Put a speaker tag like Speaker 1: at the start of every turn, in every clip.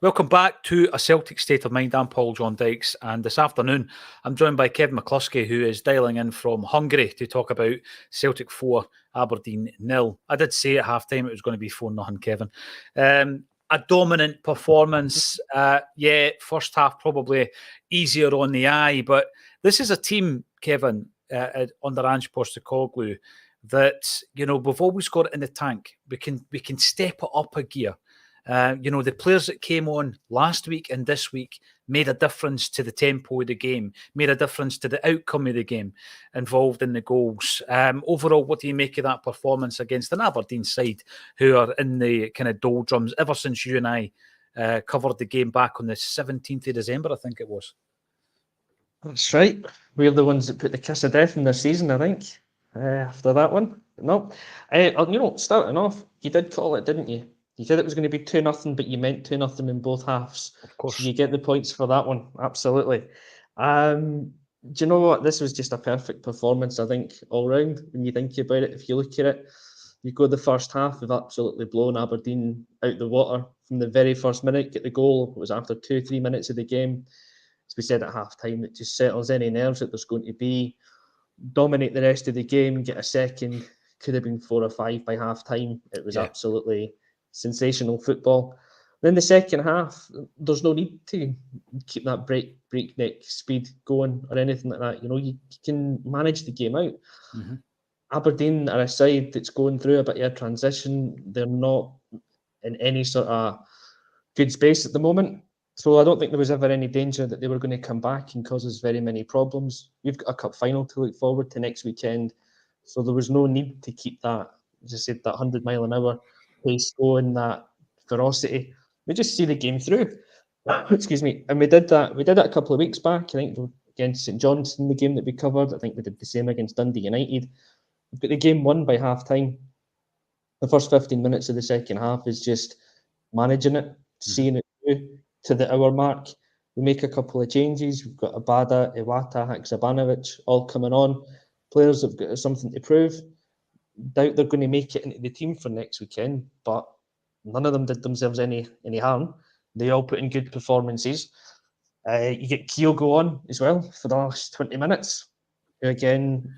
Speaker 1: Welcome back to A Celtic State of Mind. I'm Paul John Dykes, and this afternoon I'm joined by Kevin McCluskey, who is dialing in from Hungary to talk about Celtic 4, Aberdeen 0. I did say at half-time it was going to be 4-0, Kevin. A dominant performance. First half probably easier on the eye, but this is a team, Kevin, under Ange Postecoglou, that, you know, we've always got it in the tank. We can step it up a gear. The players that came on last week and this week made a difference to the tempo of the game, made a difference to the outcome of the game, involved in the goals. Overall, what do you make of that performance against an Aberdeen side who are in the kind of doldrums ever since you and I covered the game back on the 17th of December, I think it was?
Speaker 2: That's right. We're the ones that put the kiss of death in their season, I think, after that one. No. Starting off, you did call it, didn't you? You said it was going to be 2-0, but you meant 2-0 in both halves.
Speaker 1: Of course.
Speaker 2: So you get the points for that one. Absolutely. Do you know what? This was just a perfect performance, I think, all round. When you think about it, if you look at it, you go the first half, we've absolutely blown Aberdeen out the water from the very first minute. Get the goal. It was after 2-3 minutes of the game. As we said at half-time, it just settles any nerves that there's going to be. Dominate the rest of the game, get a second. Could have been 4 or 5 by half-time. It was absolutely sensational football. Then the second half, there's no need to keep that breakneck speed going or anything like that. You know, you can manage the game out. Mm-hmm. Aberdeen are a side that's going through a bit of a transition. They're not in any sort of good space at the moment. So I don't think there was ever any danger that they were going to come back and cause us very many problems. We've got a cup final to look forward to next weekend. So there was no need to keep that, as I said, that 100 mile an hour pace going, that ferocity. We just see the game through. Excuse me. And we did that. We did it a couple of weeks back. I think against St Johnstone, the game that we covered. I think we did the same against Dundee United. But the game won by half time. The first 15 minutes of the second half is just managing it, seeing it through to the hour mark. We make a couple of changes. We've got Abada, Iwata, Haksabanovic all coming on. Players have got something to prove. Doubt they're going to make it into the team for next weekend, but none of them did themselves any harm. They all put in good performances. You get Kyogo on as well for the last 20 minutes. Who again,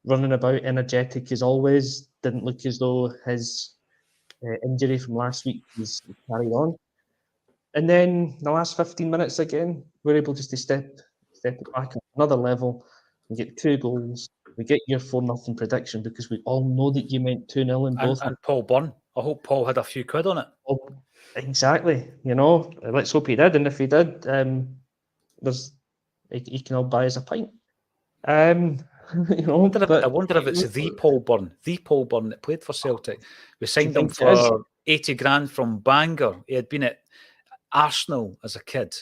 Speaker 2: running about energetic as always. Didn't look as though his injury from last week was carried on. And then the last 15 minutes again, we're able just to step it back at another level. We get 2 goals. We get your 4-0 prediction because we all know that you meant 2-0 in both.
Speaker 1: And Paul Byrne. I hope Paul had a few quid on it.
Speaker 2: Oh, exactly. Let's hope he did. And if he did, he can all buy us a pint.
Speaker 1: I wonder if it's the Paul Byrne that played for Celtic. We signed him for 80 grand from Bangor. He had been at Arsenal as a kid.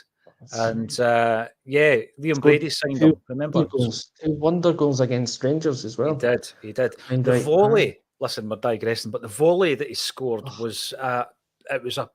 Speaker 1: And Liam Brady signed him, remember?
Speaker 2: 2 wonder goals against Rangers as well.
Speaker 1: He did. The volley, listen, we're digressing, but the volley that he scored was a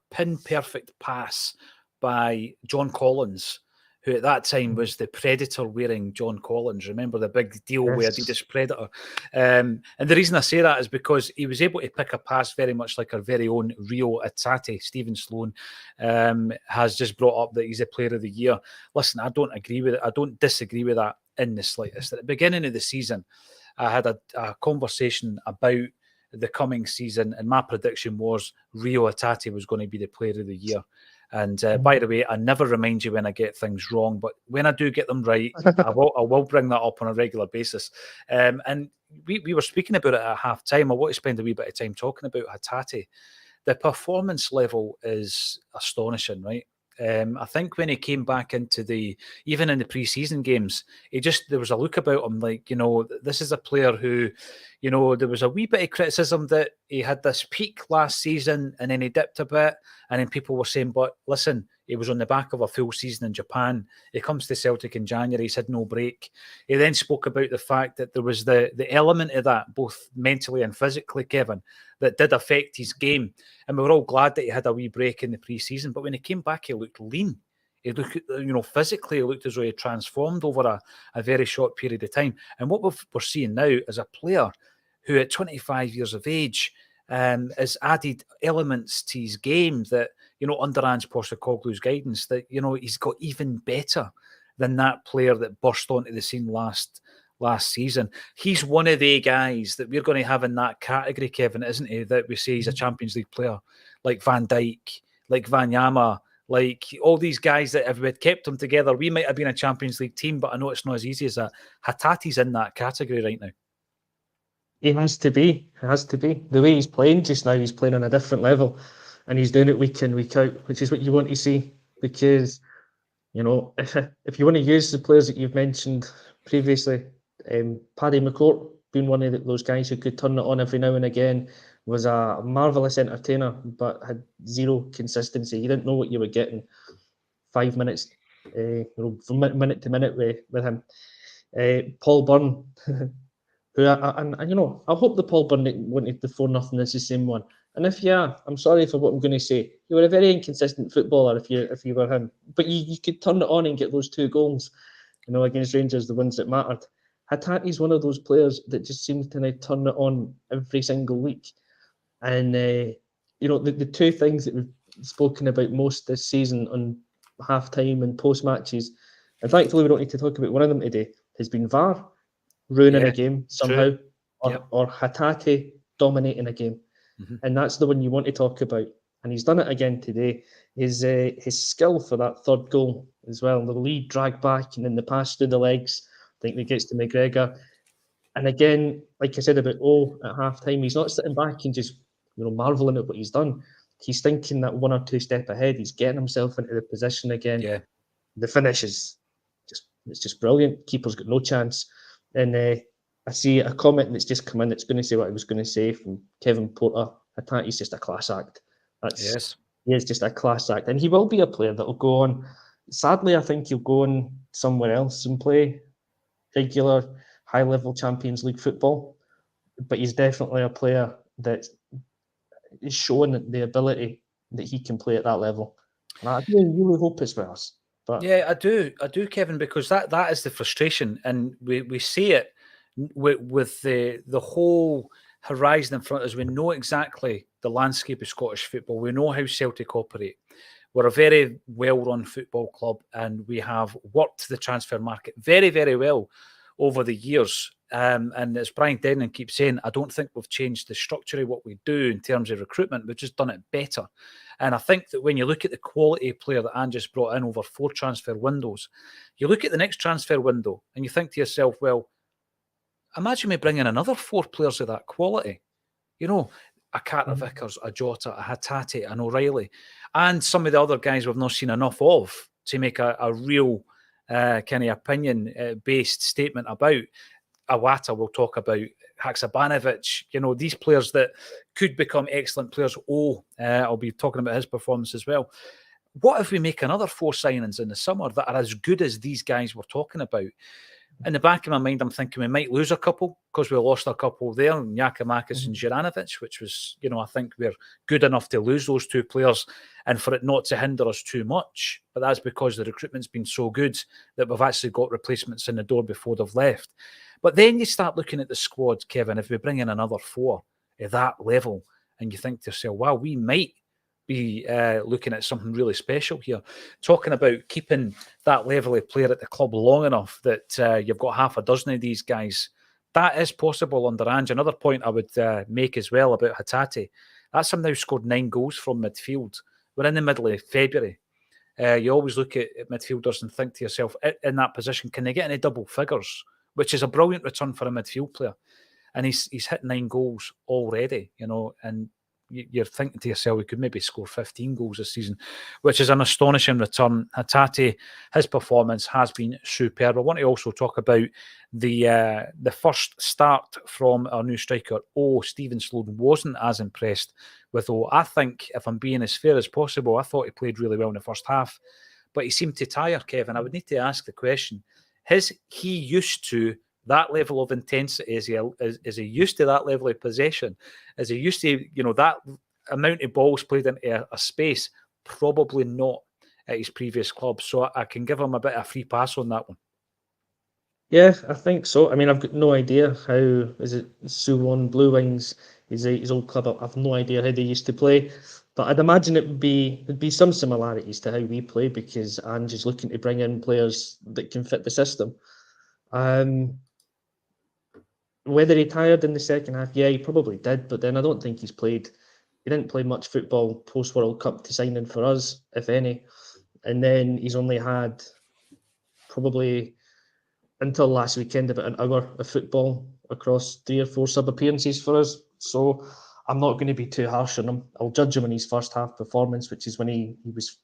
Speaker 1: pin-perfect pass by John Collins, who at that time was the Predator-wearing John Collins. Remember the big deal with Adidas Predator? And the reason I say that is because he was able to pick a pass very much like our very own Reo Hatate. Stephen Sloan has just brought up that he's a player of the year. Listen, I don't agree with it. I don't disagree with that in the slightest. At the beginning of the season, I had a conversation about the coming season, and my prediction was Reo Hatate was going to be the player of the year. And by the way, I never remind you when I get things wrong, but when I do get them right, I will bring that up on a regular basis. And we were speaking about it at half-time. I want to spend a wee bit of time talking about Hatate. The performance level is astonishing, right? I think when he came back into even in the pre-season games, there was a look about him like, this is a player who, there was a wee bit of criticism that he had this peak last season and then he dipped a bit, and then people were saying, but listen, he was on the back of a full season in Japan. He comes to Celtic in January, he's had no break. He then spoke about the fact that there was the element of that, both mentally and physically, Kevin, that did affect his game. And we were all glad that he had a wee break in the pre-season. But when he came back, he looked lean. He looked, physically, he looked as though he transformed over a very short period of time. And what we're seeing now is a player who at 25 years of age has added elements to his game that, under Ange Postecoglou's guidance, that, he's got even better than that player that burst onto the scene last season. He's one of the guys that we're going to have in that category, Kevin, isn't he? That we say he's a Champions League player, like Van Dijk, like Wanyama, like all these guys that if we had kept them together, we might have been a Champions League team, but I know it's not as easy as that. Hatate's in that category right now.
Speaker 2: He has to be. It has to be. The way he's playing just now, he's playing on a different level, and he's doing it week in, week out, which is what you want to see. Because, if you want to use the players that you've mentioned previously, Paddy McCourt being one of those guys who could turn it on every now and again, was a marvellous entertainer, but had zero consistency. You didn't know what you were getting. 5 minutes, from minute to minute with him. Paul Byrne, who I hope the Paul Byrne wanted the 4-0 is the same one. And if I'm sorry for what I'm going to say. You were a very inconsistent footballer if you were him, but you could turn it on and get those 2 goals, against Rangers, the ones that mattered. Hatate's one of those players that just seems to now turn it on every single week. And, the 2 things that we've spoken about most this season on half-time and post-matches, and thankfully we don't need to talk about one of them today, has been VAR ruining a game somehow, or Hatate dominating a game. Mm-hmm. And that's the one you want to talk about. And he's done it again today. His skill for that 3rd goal as well, the lead drag back and then the pass through the legs, I think that gets to McGregor. And again, like I said about at half-time, he's not sitting back and just marvelling at what he's done. He's thinking that 1 or 2 steps ahead. He's getting himself into the position again. Yeah. The finish is just brilliant. Keeper's got no chance. And I see a comment that's just come in that's going to say what I was going to say from Kevin Porter. Hatate's just a class act. He is just a class act. And he will be a player that will go on. Sadly, I think he'll go on somewhere else and play regular high-level Champions League football. But he's definitely a player that is showing the ability that he can play at that level. And I really hope it's with us. But
Speaker 1: yeah, I do, Kevin, because that is the frustration, and we see it with the whole horizon in front of us. We know exactly the landscape of Scottish football. We know how Celtic operate. We're a very well-run football club, and we have worked the transfer market very, very well over the years. And as Brian Denman keeps saying, I don't think we've changed the structure of what we do in terms of recruitment. We've just done it better. And I think that when you look at the quality of player that Ange just brought in over 4 transfer windows, you look at the next transfer window and you think to yourself, well, imagine me bringing another 4 players of that quality. A Carter Vickers, a Jota, a Hatate, an O'Reilly, and some of the other guys we've not seen enough of to make a real kind of opinion-based statement about. Awata, we'll talk about Haksabanovic, these players that could become excellent players. I'll be talking about his performance as well. What if we make another 4 signings in the summer that are as good as these guys we're talking about? In the back of my mind, I'm thinking we might lose a couple because we lost a couple there, Giakoumakis and Juranovic, which was, I think we're good enough to lose those 2 players and for it not to hinder us too much. But that's because the recruitment's been so good that we've actually got replacements in the door before they've left. But then you start looking at the squad, Kevin, if we bring in another 4 at that level, and you think to yourself, wow, we might be looking at something really special here. Talking about keeping that level of player at the club long enough that you've got half a dozen of these guys. That is possible under Ange. Another point I would make as well about Hatate, that's him now scored 9 goals from midfield. We're in the middle of February. You always look at midfielders and think to yourself, in that position, can they get any double figures? Which is a brilliant return for a midfield player. And he's hit 9 goals already, and you're thinking to yourself, we could maybe score 15 goals this season, which is an astonishing return. Hatate, his performance has been superb. I want to also talk about the first start from our new striker. Stephen Sloan wasn't as impressed with I think, if I'm being as fair as possible, I thought he played really well in the first half, but he seemed to tire, Kevin. I would need to ask the question, is he used to that level of intensity? Is he used to that level of possession? Is he used to, that amount of balls played into a space? Probably not at his previous club. So I can give him a bit of a free pass on that one.
Speaker 2: Yeah, I think so. I mean, I've got no idea how is it Suwon Blue Wings, his old club. I've no idea how they used to play, but I'd imagine there'd be some similarities to how we play because Ange is looking to bring in players that can fit the system. Um, Whether he tired in the second half, yeah, he probably did, but then I don't think he's played. He didn't play much football post World Cup to sign in for us, if any, and then he's only had probably until last weekend about an hour of football across 3 or 4 sub appearances for us. So I'm not going to be too harsh on him. I'll judge him on his first half performance, which is when he was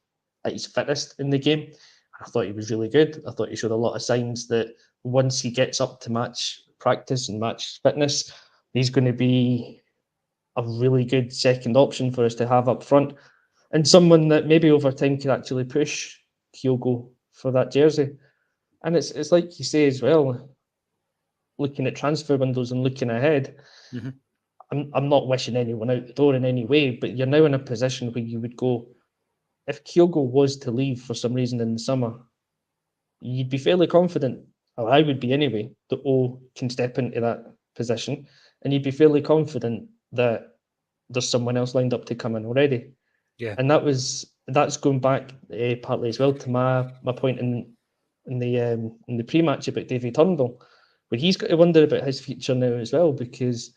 Speaker 2: at his fittest in the game. I thought he was really good. I thought he showed a lot of signs that once he gets up to match practice and match fitness, he's going to be a really good second option for us to have up front and someone that maybe over time could actually push Kyogo for that jersey. And it's like you say as well, looking at transfer windows and looking ahead, I'm not wishing anyone out the door in any way, but you're now in a position where you would go, if Kyogo was to leave for some reason in the summer, you'd be fairly confident, or I would be anyway, that O can step into that position, and you'd be fairly confident that there's someone else lined up to come in already.
Speaker 1: Yeah.
Speaker 2: And that's going back partly as well to my point in the pre-match about Davy Turnbull, where he's got to wonder about his future now as well because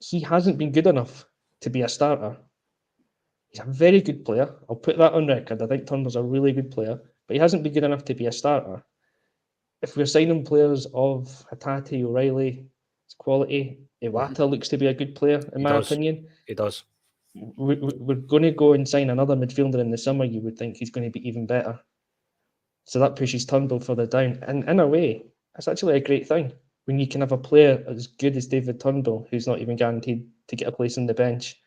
Speaker 2: he hasn't been good enough to be a starter. He's a very good player. I'll put that on record. I think Turnbull's a really good player, but he hasn't been good enough to be a starter. If we're signing players of Hatate, O'Reilly, it's quality. Iwata looks to be a good player, in my opinion.
Speaker 1: He does.
Speaker 2: We're going to go and sign another midfielder in the summer. You would think he's going to be even better. So that pushes Turnbull further down. And in a way, it's actually a great thing when you can have a player as good as David Turnbull, who's not even guaranteed to get a place on the bench.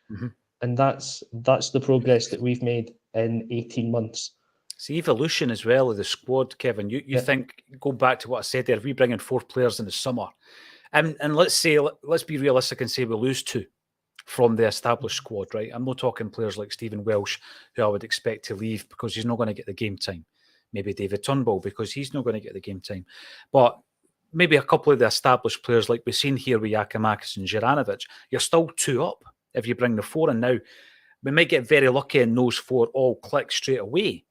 Speaker 2: And that's the progress that we've made in 18 months.
Speaker 1: It's the evolution as well of the squad, Kevin. You think, go back to what I said there, if we bring in 4 players in the summer, and let's be realistic and say we lose 2 from the established squad, right? I'm not talking players like Stephen Welsh, who I would expect to leave because he's not going to get the game time. Maybe David Turnbull, because he's not going to get the game time. But maybe a couple of the established players like we've seen here with Yakimakis and Juranovic, you're still 2 up if you bring the 4 in now. We might get very lucky and those 4 all click straight away.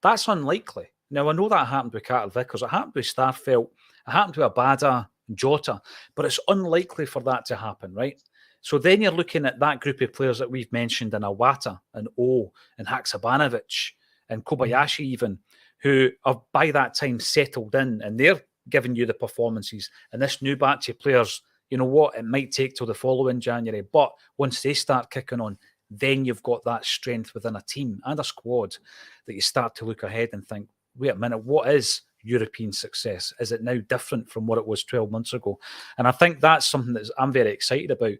Speaker 1: That's unlikely. Now, I know that happened with Carter Vickers, it happened with Starfelt, it happened with Abada, Jota, but it's unlikely for that to happen, right? So then you're looking at that group of players that we've mentioned in Iwata and O and Haksabanovic and Kobayashi even, who have by that time settled in and they're giving you the performances. And this new batch of players, you know what, it might take till the following January, but once they start kicking on, then you've got that strength within a team and a squad that you start to look ahead and think, wait a minute, what is European success? Is it now different from what it was 12 months ago? And I think that's something that I'm very excited about.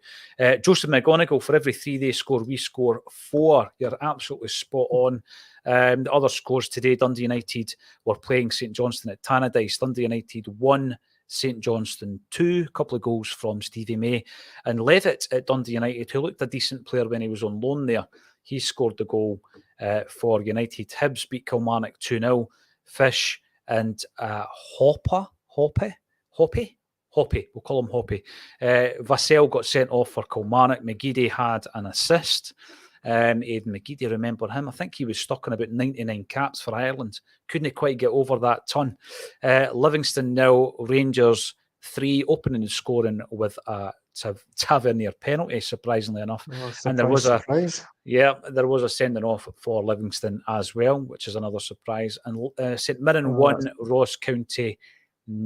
Speaker 1: Joseph McGonigal, for every 3 they score, we score 4. You're absolutely spot on. The other scores today, Dundee United were playing St Johnstone at Tannadice. Dundee United 1, St Johnstone 2, a couple of goals from Stevie May. And Levitt at Dundee United, who looked a decent player when he was on loan there, he scored the goal for United. Hibs beat Kilmarnock 2-0. Fish and Hoppe, we'll call him Hoppe. Vassell got sent off for Kilmarnock. McGeady had an assist. Aidan McGeady, remember him? I think he was stuck on about 99 caps for Ireland. Couldn't quite get over that ton. Livingston 0, Rangers 3, opening and scoring with a Tavernier penalty, surprisingly enough. And there was there was a sending off for Livingston as well, which is another surprise. And St Mirren 1, Ross County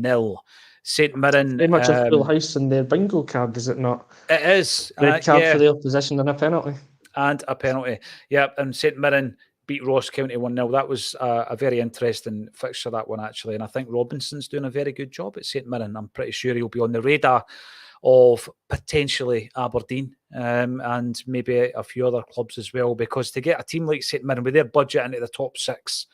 Speaker 1: 0. St Mirren,
Speaker 2: very much a full house in their bingo card, is it not?
Speaker 1: It is.
Speaker 2: Red card for the opposition and a penalty.
Speaker 1: And a penalty. Yeah, and St Mirren beat Ross County 1-0. That was a very interesting fixture, that one, actually. And I think Robinson's doing a very good job at St Mirren. I'm pretty sure he'll be on the radar of potentially Aberdeen and maybe a few other clubs as well, because to get a team like St Mirren with their budget into the top 6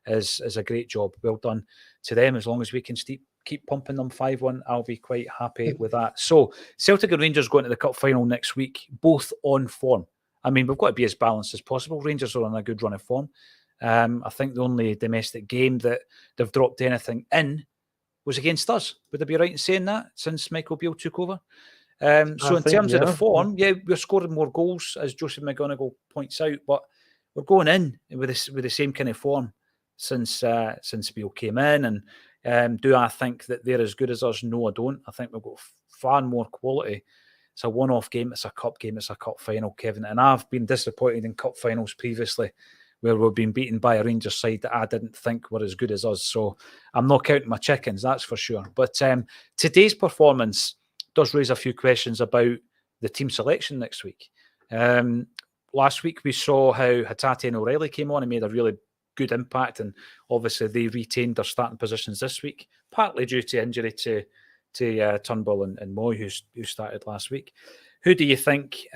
Speaker 1: is a great job. Well done to them. As long as we can keep pumping them 5-1, I'll be quite happy with that. So Celtic and Rangers going to the cup final next week, both on form. I mean, we've got to be as balanced as possible. Rangers are on a good run of form. I think the only domestic game that they've dropped anything in was against us. Would I be right in saying that, since Michael Beale took over? So in terms of the form, we're scoring more goals, as Joseph McGonigal points out, but we're going in with the same kind of form since Beale came in. And do I think that they're as good as us? No, I don't. I think we've got far more quality. It's a one-off game. It's a cup game. It's a cup final, Kevin. And I've been disappointed in cup finals previously, where we've been beaten by a Rangers side that I didn't think were as good as us. So I'm not counting my chickens, that's for sure. But today's performance does raise a few questions about the team selection next week. Last week we saw how Hatate and O'Reilly came on and made a really good impact, and obviously they retained their starting positions this week, partly due to injury to Turnbull and Moy, who started last week. Who do you think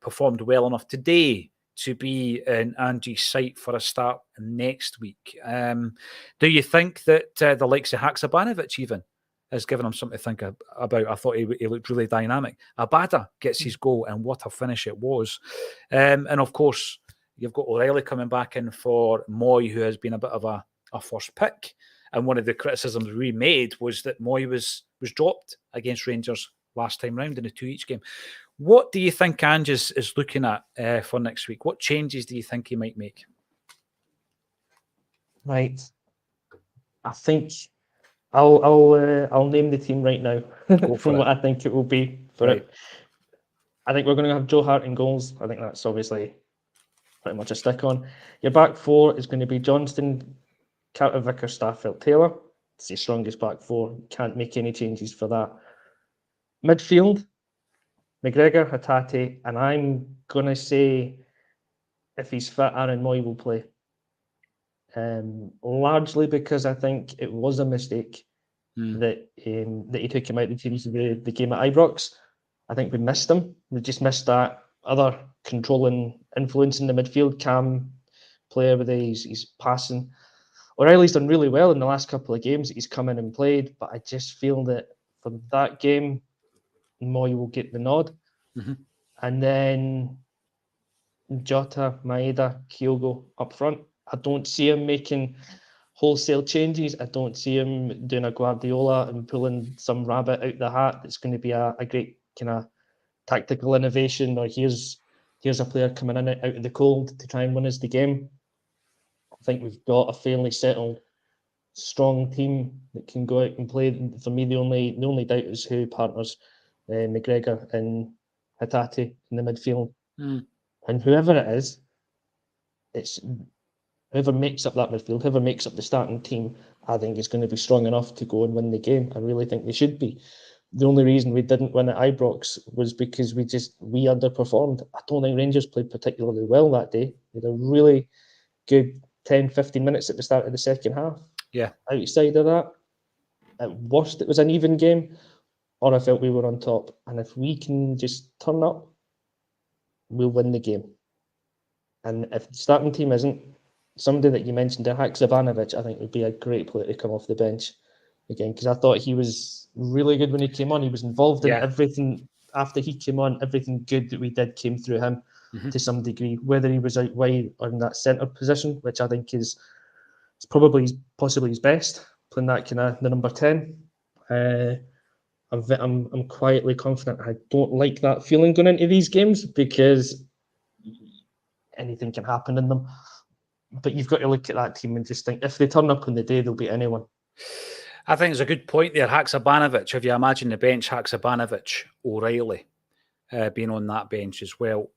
Speaker 1: performed well enough today to be in Angie's sight for a start next week? Do you think that the likes of Haksabanovic even has given him something to think about? I thought he looked really dynamic. Abada gets his goal, and what a finish it was. And of course, you've got O'Reilly coming back in for Moy, who has been a bit of a first pick. And one of the criticisms we made was that Moy was dropped against Rangers last time round in a 2-each game. What do you think Ange is looking at for next week? What changes do you think he might make?
Speaker 2: Right. I think I'll name the team right now from what I think it will be for it. I think we're going to have Joe Hart in goals. I think that's obviously pretty much a stick on. Your back four is going to be Johnston, Carter, Vickers, Stafford, Taylor. It's the strongest back four. Can't make any changes for that. Midfield, McGregor, Hatate, and I'm going to say, if he's fit, Aaron Moy will play. Largely because I think it was a mistake that he took him out of the team for the game at Ibrox. I think we missed him. We just missed that other controlling influence in the midfield, calm player with his passing. O'Reilly's done really well in the last couple of games that he's come in and played, but I just feel that for that game, Moy will get the nod. Mm-hmm. And then Jota, Maeda, Kyogo up front. I don't see him making wholesale changes. I don't see him doing a Guardiola and pulling some rabbit out the hat that's going to be a great kind of tactical innovation, or here's a player coming in out of the cold to try and win us the game. I think we've got a fairly settled, strong team that can go out and play. For me, the only doubt is who partners McGregor and Hatate in the midfield. And whoever it is, it's whoever makes up that midfield, whoever makes up the starting team, I think is going to be strong enough to go and win the game. I really think they should be. The only reason we didn't win at Ibrox was because we underperformed. I don't think Rangers played particularly well that day. We had a really good 10-15 minutes at the start of the second half.
Speaker 1: Yeah.
Speaker 2: Outside of that, at worst, it was an even game, or I felt we were on top. And if we can just turn up, we'll win the game. And if the starting team isn't, somebody that you mentioned, Haksabanovic, I think would be a great player to come off the bench again, because I thought he was really good when he came on. He was involved in everything after he came on. Everything good that we did came through him to some degree, whether he was out wide or in that centre position, which I think is possibly his best, playing that kind of the number 10. I'm quietly confident. I don't like that feeling going into these games because anything can happen in them. But you've got to look at that team and just think, if they turn up on the day, they'll beat anyone.
Speaker 1: I think it's a good point there. Haksabanovic, if you imagine the bench, Haksabanovic, O'Reilly being on that bench as well.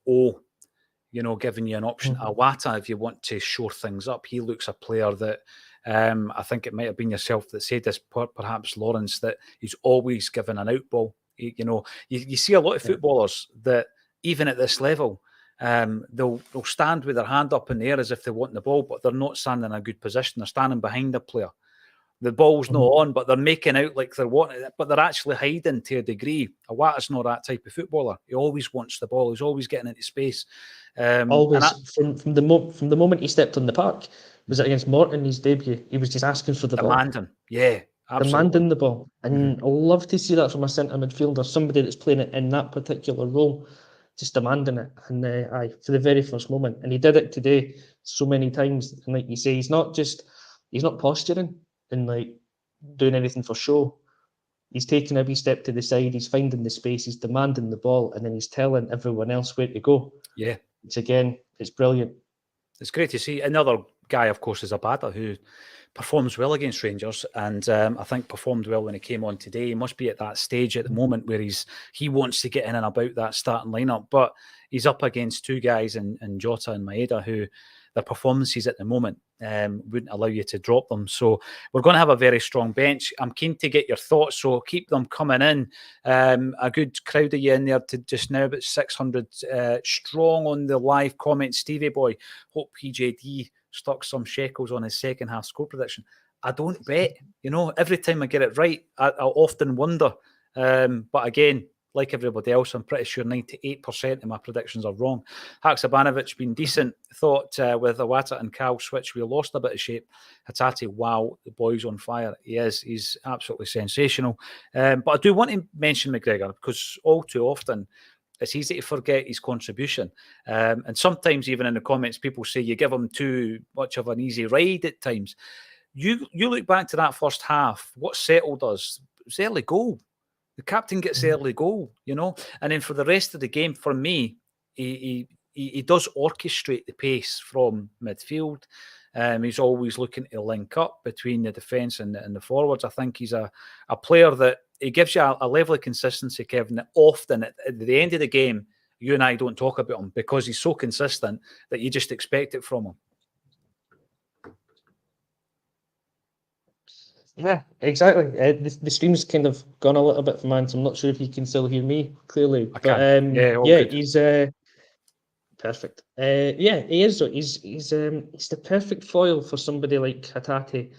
Speaker 1: Giving you an option. Awata, if you want to shore things up, he looks a player that I think it might have been yourself that said this, perhaps Lawrence, that he's always given an out ball. You see a lot of footballers that even at this level, they'll stand with their hand up in the air as if they want the ball, but they're not standing in a good position. They're standing behind the player. The ball's not on, but they're making out like they're wanting it, but they're actually hiding to a degree. Awata's not that type of footballer. He always wants the ball. He's always getting into space.
Speaker 2: Always from the moment he stepped on the park, was it against Morton, his debut? He was just asking for the ball.
Speaker 1: Yeah, absolutely.
Speaker 2: Demanding the ball. And I love to see that from a centre midfielder, somebody that's playing it in that particular role, just demanding it. And for the very first moment. And he did it today so many times. And like you say, he's not posturing and like doing anything for show. He's taking a wee step to the side, he's finding the space, he's demanding the ball, and then he's telling everyone else where to go.
Speaker 1: Yeah.
Speaker 2: It's brilliant.
Speaker 1: It's great to see. Another guy, of course, is Abada, who performs well against Rangers, and I think performed well when he came on today. He must be at that stage at the moment where he wants to get in and about that starting lineup, but he's up against two guys in Jota and Maeda who their performances at the moment wouldn't allow you to drop them. So we're going to have a very strong bench. I'm keen to get your thoughts, so keep them coming in. A good crowd of you in there to just now, about 600 strong on the live comments. Stevie boy, hope PJD stuck some shekels on his second half score prediction. I don't bet. Every time I get it right, I'll often wonder. But again, like everybody else, I'm pretty sure 98% of my predictions are wrong. Haksabanovic been decent. Thought with Iwata and Cal switch, we lost a bit of shape. Hatate, wow, the boy's on fire. He is. He's absolutely sensational. But I do want to mention McGregor, because all too often it's easy to forget his contribution. And sometimes even in the comments, people say you give him too much of an easy ride at times. You look back to that first half, what settled us? It was early goal. The captain gets the early goal, and then for the rest of the game, for me, he does orchestrate the pace from midfield. He's always looking to link up between the defence and the forwards. I think he's a player that he gives you a level of consistency, Kevin, that often at the end of the game, you and I don't talk about him because he's so consistent that you just expect it from him.
Speaker 2: Yeah, exactly. The stream's kind of gone a little bit from mine, so I'm not sure if you can still hear me clearly.
Speaker 1: Good.
Speaker 2: He's perfect. He is. He's the perfect foil for somebody like Hatate.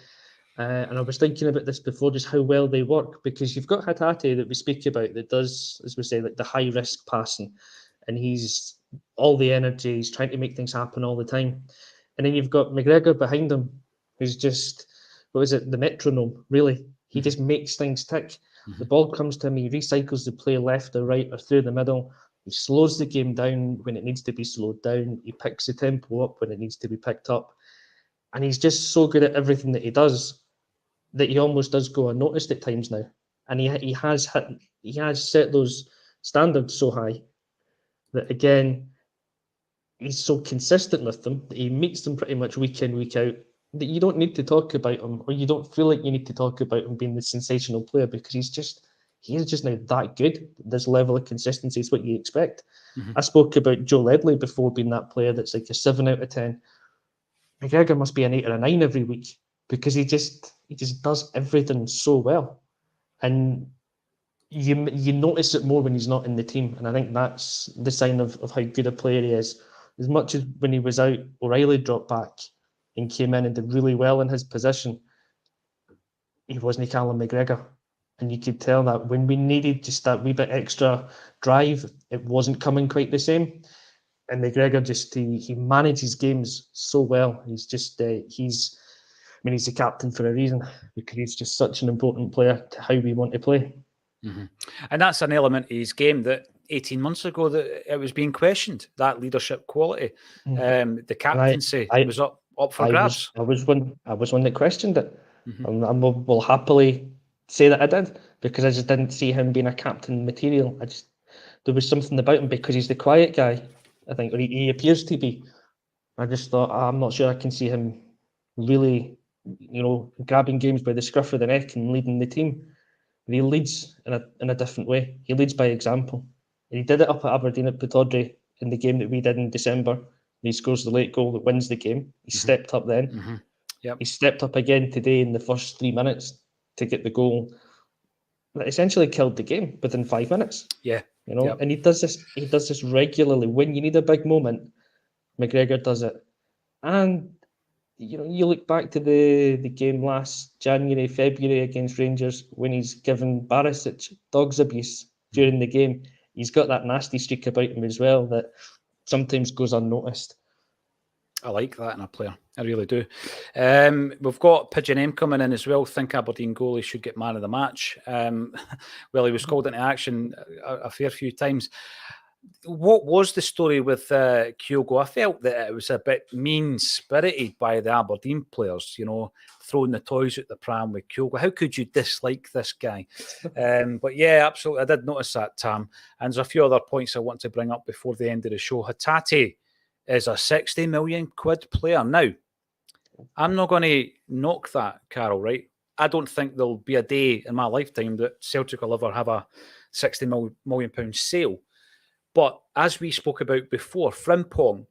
Speaker 2: And I was thinking about this before, just how well they work, because you've got Hatate that we speak about that does, as we say, like the high risk passing, and he's all the energy. He's trying to make things happen all the time, and then you've got McGregor behind him, who's just, what is it, the metronome, really. He just makes things tick. The ball comes to him, he recycles the play left or right or through the middle. He slows the game down when it needs to be slowed down. He picks the tempo up when it needs to be picked up. And he's just so good at everything that he does that he almost does go unnoticed at times now. And he has set those standards so high that, again, he's so consistent with them that he meets them pretty much week in, week out, that you don't need to talk about him, or you don't feel like you need to talk about him being the sensational player, because he is just now that good. This level of consistency is what you expect. I spoke about Joe Ledley before being that player that's like a 7 out of 10. McGregor must be an 8 or a 9 every week, because he just does everything so well. And you notice it more when he's not in the team. And I think that's the sign of how good a player he is. As much as when he was out, O'Reilly dropped back and came in and did really well in his position, he wasn't Callum McGregor. And you could tell that when we needed just that wee bit extra drive, it wasn't coming quite the same. And McGregor just, he manages games so well. He's just, he's the captain for a reason, because he's just such an important player to how we want to play.
Speaker 1: And that's an element of his game that 18 months ago that it was being questioned, that leadership quality. The captaincy was up for grabs.
Speaker 2: I was one that questioned it. And I will happily say that I did, because I just didn't see him being a captain material. There was something about him, because he's the quiet guy, I think, or he appears to be. I just thought, I'm not sure I can see him really, grabbing games by the scruff of the neck and leading the team. But he leads in a different way. He leads by example. And he did it up at Aberdeen at Pittodrie in the game that we did in December. He scores the late goal that wins the game. He stepped up then. He stepped up again today in the first 3 minutes to get the goal that essentially killed the game within 5 minutes. And he does this regularly. When you need a big moment, McGregor does it. And you look back to the game last January, February against Rangers, when he's given Barisic dog's abuse during the game. He's got that nasty streak about him as well that sometimes goes unnoticed.
Speaker 1: I like that in a player. I really do. We've got Pigeon M coming in as well. Think Aberdeen goalie should get man of the match. Well, he was called into action a fair few times. what was the story with Kyogo? I felt that it was a bit mean-spirited by the Aberdeen players, throwing the toys at the pram with Kyogo. How could you dislike this guy? But yeah, absolutely. I did notice that, Tam. And there's a few other points I want to bring up before the end of the show. Hatate is a 60 million quid player. Now, I'm not going to knock that, Carol, right? I don't think there'll be a day in my lifetime that Celtic will ever have a 60 million pound sale. But as we spoke about before, Frimpong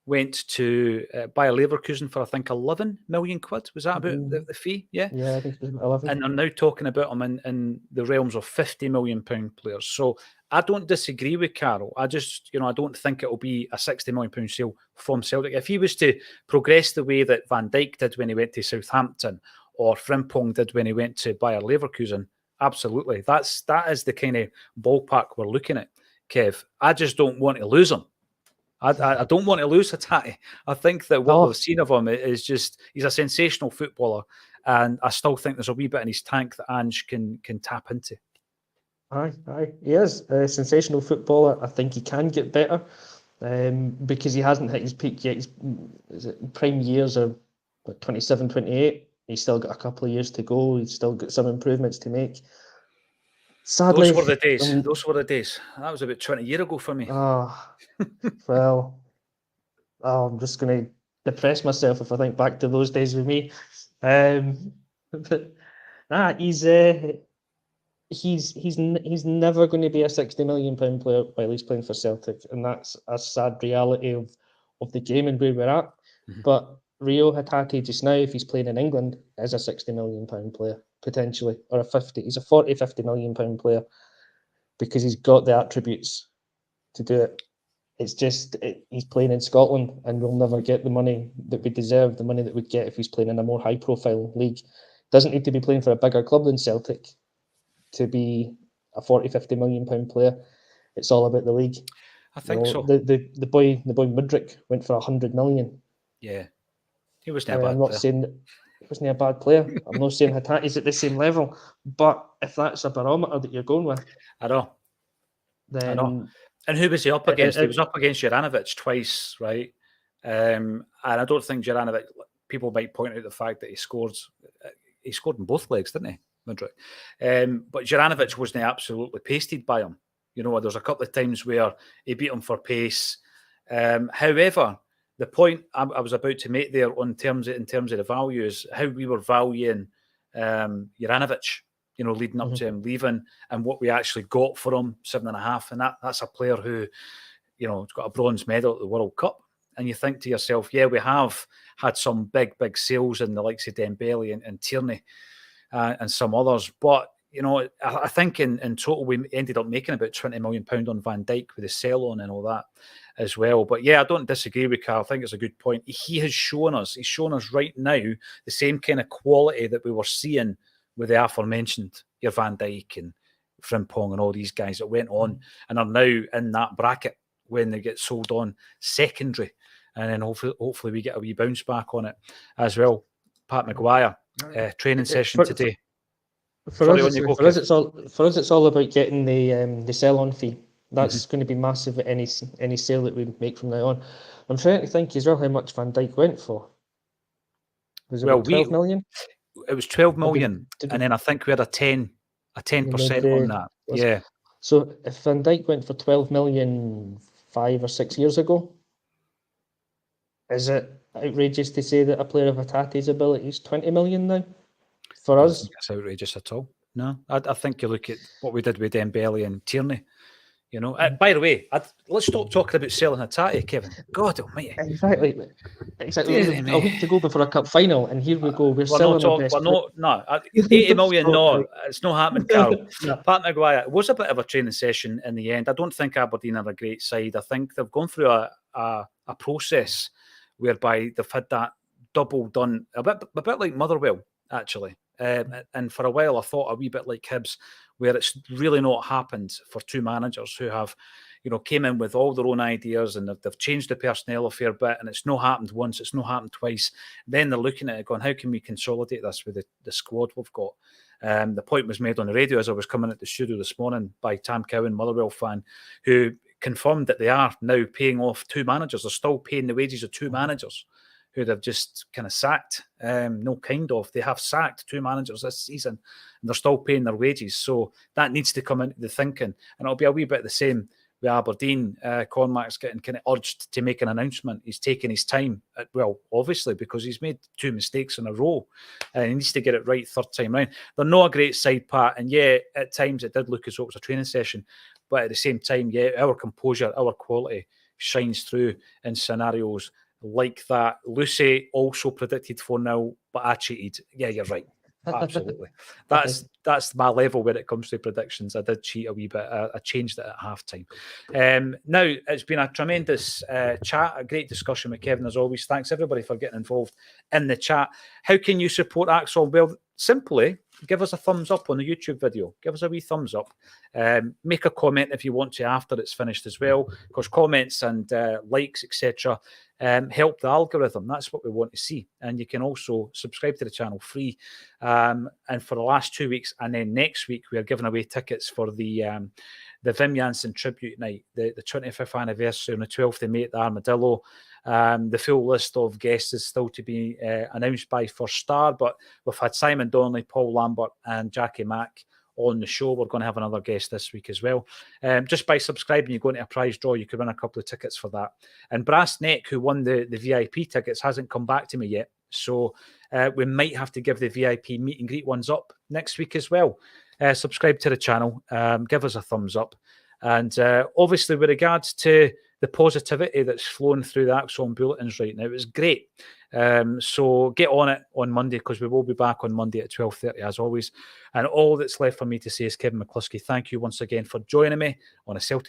Speaker 1: went to Bayer Leverkusen for, I think, 11 million quid. Was that about the fee? Yeah?
Speaker 2: Yeah, I think it was 11.
Speaker 1: And they're now talking about him in the realms of 50 million pound players. So I don't disagree with Carol. I just, I don't think it'll be a 60 million pound sale from Celtic. If he was to progress the way that Van Dijk did when he went to Southampton, or Frimpong did when he went to Bayer Leverkusen, absolutely. That is the kind of ballpark we're looking at, Kev. I just don't want to lose him. I don't want to lose Hatate. I think that what we've seen of him is just, he's a sensational footballer, and I still think there's a wee bit in his tank that Ange can tap into.
Speaker 2: Aye. He is a sensational footballer. I think he can get better because he hasn't hit his peak yet. His prime years are 27, 28. He's still got a couple of years to go. He's still got some improvements to make. Sadly,
Speaker 1: those were the days. That was about 20 years ago for me.
Speaker 2: Well, I'm just going to depress myself if I think back to those days with me. But he's never going to be a 60 million pound player while he's playing for Celtic, and that's a sad reality of the game and where we're at. Mm-hmm. But Reo Hatate just now, if he's playing in England, is a 60 million pound player potentially, or he's a 40-50 million pound player because he's got the attributes to do it. It's just he's playing in Scotland, and we'll never get the money that we deserve, the money that we'd get if he's playing in a more high-profile league. Doesn't need to be playing for a bigger club than Celtic to be a 40-50 million pound player. It's all about the league.
Speaker 1: I think so.
Speaker 2: The boy Mudryk went for 100 million.
Speaker 1: Yeah, he wasn't a bad player.
Speaker 2: I'm not saying that he wasn't a bad player. I'm not saying Hatate's at the same level, but if that's a barometer that you're going with,
Speaker 1: I know.
Speaker 2: Then.
Speaker 1: And who was he up against? He was up against Juranovic twice, right? And I don't think Juranovic, people might point out the fact that he scored in both legs, didn't he, Mudryk? But Juranovic wasn't absolutely pasted by him. There's a couple of times where he beat him for pace. However, the point I was about to make there in terms of the value is how we were valuing Juranovic, leading up to him leaving, and what we actually got for him, 7.5. And that's a player who, has got a bronze medal at the World Cup. And you think to yourself, yeah, we have had some big sales in the likes of Dembele and Tierney and some others. But, I think in total we ended up making about £20 million on Van Dijk with the sell-on and all that as well. But yeah, I don't disagree with Carl. I think it's a good point. He's shown us right now the same kind of quality that we were seeing with the aforementioned your Van Dijk and Frimpong and all these guys that went on and are now in that bracket when they get sold on secondary. And then hopefully we get a wee bounce back on it as well. Pat McGuire, training session today.
Speaker 2: For us, it's all about getting the sell-on fee. That's going to be massive at any sale that we make from now on. I'm trying to think as well how much Van Dijk went for. Was it 12 million?
Speaker 1: It was 12 million, and then I think we had a 10% on that. Yeah.
Speaker 2: So if Van Dijk went for 12 million 5 or 6 years ago, is it outrageous to say that a player of Hatate's ability is 20 million now? For us,
Speaker 1: I don't think it's outrageous at all. No, I think you look at what we did with Dembele and Tierney. By the way, let's stop talking about selling Hatate, Kevin. God almighty.
Speaker 2: Exactly. A week to go before a cup final, and here we go. We're selling our best.
Speaker 1: 80 million. No, it's not happening, Carol. Pat McGuire was a bit of a training session in the end. I don't think Aberdeen are a great side. I think they've gone through a process whereby they've had that double done, a bit like Motherwell, actually. And for a while, I thought a wee bit like Hibs, where it's really not happened for two managers who have, came in with all their own ideas and they've changed the personnel a fair bit, and it's not happened once, it's not happened twice. Then they're looking at it going, how can we consolidate this with the squad we've got? The point was made on the radio as I was coming at the studio this morning by Tam Cowan, Motherwell fan, who confirmed that they are now paying off 2 managers. They're still paying the wages of 2 managers who they've just kind of sacked. They have sacked 2 managers this season, and they're still paying their wages. So that needs to come into the thinking, and it'll be a wee bit the same with Aberdeen. Cormac's getting kind of urged to make an announcement. He's taking his time, obviously, because he's made 2 mistakes in a row, and he needs to get it right 3rd time round. They're not a great side, Pat, and yeah, at times it did look as though it was a training session, but at the same time, yeah, our composure, our quality shines through in scenarios like that. Lucy also predicted 4-0, but I cheated. Yeah, you're right. Absolutely. That's my level when it comes to predictions. I did cheat a wee bit. I changed it at halftime. Now, it's been a tremendous chat, a great discussion with Kevin as always. Thanks everybody for getting involved in the chat. How can you support Acsom? Well, simply give us a thumbs up on the YouTube video. Give us a wee thumbs up. Make a comment if you want to after it's finished as well, because comments and likes, etc., help the algorithm. That's what we want to see. And you can also subscribe to the channel free. And for the last 2 weeks, and then next week, we are giving away tickets for the Wim Jansen tribute night, the 25th anniversary on the 12th of May at the Armadillo. The full list of guests is still to be announced by First Star, but we've had Simon Donnelly, Paul Lambert, and Jackie Mack on the show. We're going to have another guest this week as well. Just by subscribing, you go into a prize draw. You could win a couple of tickets for that. And Brass Neck, who won the VIP tickets, hasn't come back to me yet. So we might have to give the VIP meet and greet ones up next week as well. Subscribe to the channel. Give us a thumbs up. And obviously, with regards to the positivity that's flowing through the Acsom bulletins right now, it's great. So get on it on Monday, because we will be back on Monday at 12:30 as always. And all that's left for me to say is, Kevin McCluskey, thank you once again for joining me on a Celtic